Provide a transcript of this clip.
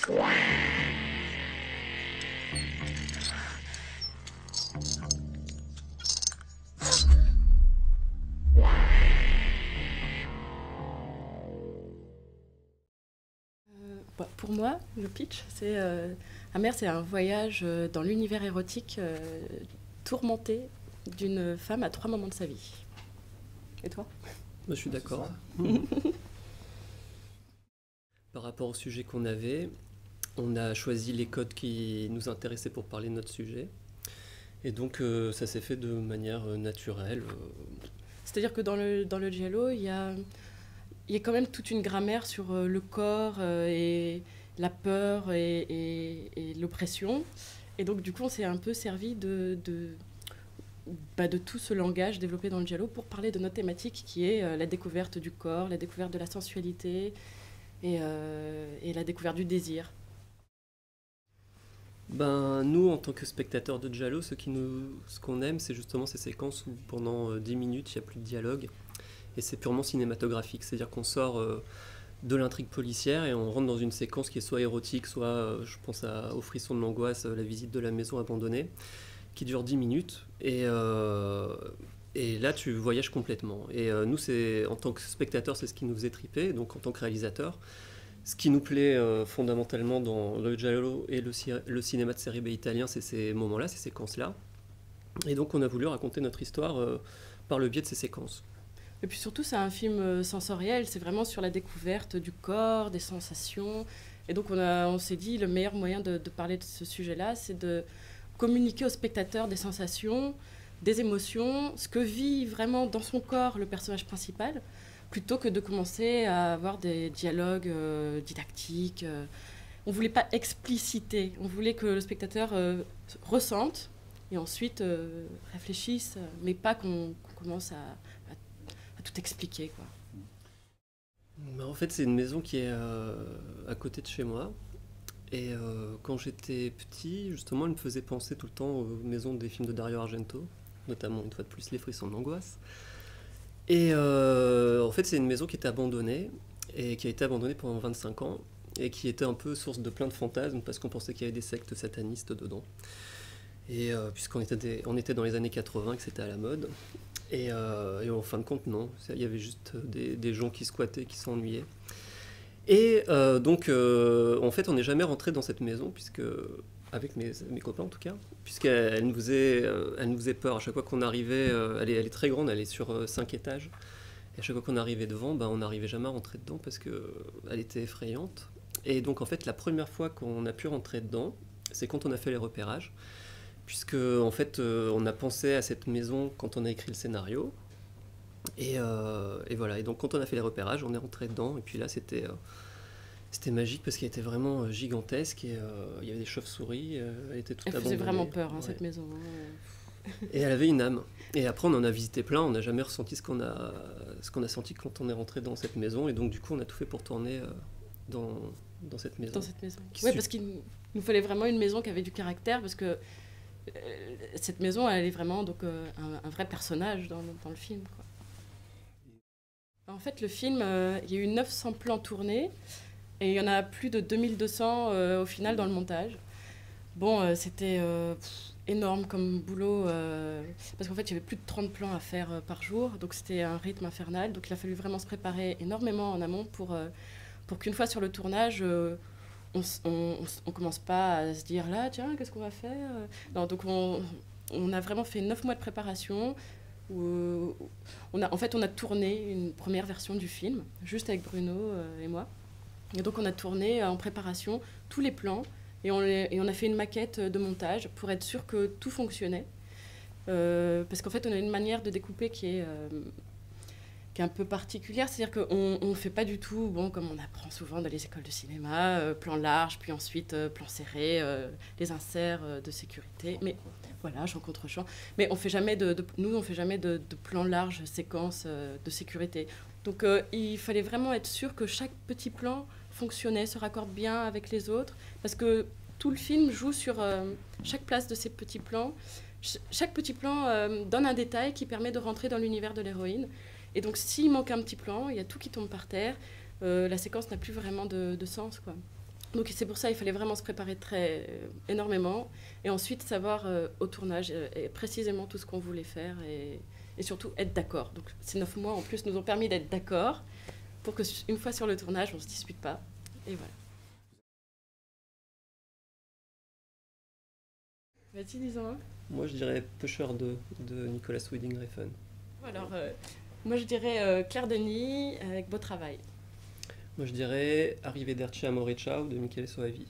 Pour moi, le pitch, c'est Amer, c'est un voyage dans l'univers érotique tourmenté d'une femme à 3 moments de sa vie. Et toi ? Moi, je suis d'accord. Par rapport au sujet qu'on avait, on a choisi les codes qui nous intéressaient pour parler de notre sujet. Et donc, ça s'est fait de manière naturelle. C'est-à-dire que dans le giallo, il y a quand même toute une grammaire sur le corps et la peur et l'oppression. Et donc, du coup, on s'est un peu servi de tout ce langage développé dans le giallo pour parler de notre thématique qui est la découverte du corps, la découverte de la sensualité et la découverte du désir. Nous, en tant que spectateurs de giallo, ce qu'on aime, c'est justement ces séquences où pendant 10 minutes, il n'y a plus de dialogue. Et c'est purement cinématographique, c'est-à-dire qu'on sort de l'intrigue policière et on rentre dans une séquence qui est soit érotique, soit, je pense au frisson de l'angoisse, la visite de la maison abandonnée, qui dure 10 minutes. Et là, tu voyages complètement. Et nous, en tant que spectateurs, c'est ce qui nous faisait triper, donc en tant que réalisateur. Ce qui nous plaît fondamentalement dans le giallo et le cinéma de série B italien, c'est ces moments-là, ces séquences-là. Et donc, on a voulu raconter notre histoire par le biais de ces séquences. Et puis surtout, c'est un film sensoriel, c'est vraiment sur la découverte du corps, des sensations. Et donc, on s'est dit, le meilleur moyen de parler de ce sujet-là, c'est de communiquer au spectateur des sensations, des émotions, ce que vit vraiment dans son corps le personnage principal, plutôt que de commencer à avoir des dialogues didactiques. On ne voulait pas expliciter, on voulait que le spectateur ressente et ensuite réfléchisse, mais pas qu'on commence à tout expliquer, quoi. En fait, c'est une maison qui est à côté de chez moi. Et quand j'étais petit, justement, elle me faisait penser tout le temps aux maisons des films de Dario Argento, notamment, une fois de plus, Les Frissons de l'angoisse. Et en fait, c'est une maison qui était abandonnée, et qui a été abandonnée pendant 25 ans, et qui était un peu source de plein de fantasmes, parce qu'on pensait qu'il y avait des sectes satanistes dedans. Et puisqu'on était dans les années 80, que c'était à la mode. Et en fin de compte, non. Il y avait juste des gens qui squattaient, qui s'ennuyaient. Et donc, en fait, on n'est jamais rentré dans cette maison, avec mes copains en tout cas, puisqu'elle nous faisait peur. À chaque fois qu'on arrivait, elle est très grande, elle est sur 5 étages. Et à chaque fois qu'on arrivait devant, on n'arrivait jamais à rentrer dedans parce qu'elle était effrayante. Et donc, en fait, la première fois qu'on a pu rentrer dedans, c'est quand on a fait les repérages. Puisque en fait, on a pensé à cette maison quand on a écrit le scénario. Et voilà. Et donc, quand on a fait les repérages, on est rentré dedans. Et puis là, c'était magique parce qu'elle était vraiment gigantesque. Et il y avait des chauves-souris. Elle était toute abandonnée. Elle faisait vraiment peur, cette maison. Et elle avait une âme. Et après, on en a visité plein. On n'a jamais ressenti ce qu'on a senti quand on est rentré dans cette maison. Et donc, du coup, on a tout fait pour tourner dans cette maison. Dans cette maison. Oui, parce qu'il nous fallait vraiment une maison qui avait du caractère. Parce que cette maison, elle est vraiment donc, un vrai personnage dans le film, quoi. En fait, le film, il y a eu 900 plans tournés et il y en a plus de 2200 au final dans le montage. Bon, c'était énorme comme boulot parce qu'en fait, il y avait plus de 30 plans à faire par jour, donc c'était un rythme infernal. Donc il a fallu vraiment se préparer énormément en amont pour qu'une fois sur le tournage, on commence pas à se dire là, tiens, qu'est-ce qu'on va faire ? Non, donc on a vraiment fait 9 mois de préparation où on a tourné une première version du film, juste avec Bruno et moi. Et donc on a tourné en préparation tous les plans et on a fait une maquette de montage pour être sûr que tout fonctionnait. Parce qu'en fait, on a une manière de découper qui est un peu particulière, c'est-à-dire qu'on ne fait pas du tout, comme on apprend souvent dans les écoles de cinéma, plan large, puis ensuite plan serré, les inserts de sécurité. Mais voilà, champ contre champ. Mais on fait jamais nous, on fait jamais de plan large, séquence de sécurité. Donc il fallait vraiment être sûr que chaque petit plan fonctionnait, se raccorde bien avec les autres, parce que tout le film joue sur chaque place de ces petits plans. Chaque petit plan donne un détail qui permet de rentrer dans l'univers de l'héroïne. Et donc, s'il manque un petit plan, il y a tout qui tombe par terre. La séquence n'a plus vraiment de sens, quoi. Donc c'est pour ça il fallait vraiment se préparer énormément et ensuite savoir au tournage et précisément tout ce qu'on voulait faire et surtout être d'accord. Donc ces 9 mois en plus nous ont permis d'être d'accord pour qu'une fois sur le tournage on ne se dispute pas. Et voilà. Vas-y, disons un. Moi, je dirais Pusher 2 de Nicolas Winding Refn. Alors, moi je dirais Claire Denis avec Beau Travail. Moi, je dirais Arrivederci Amore Ciao de Michele Soavi.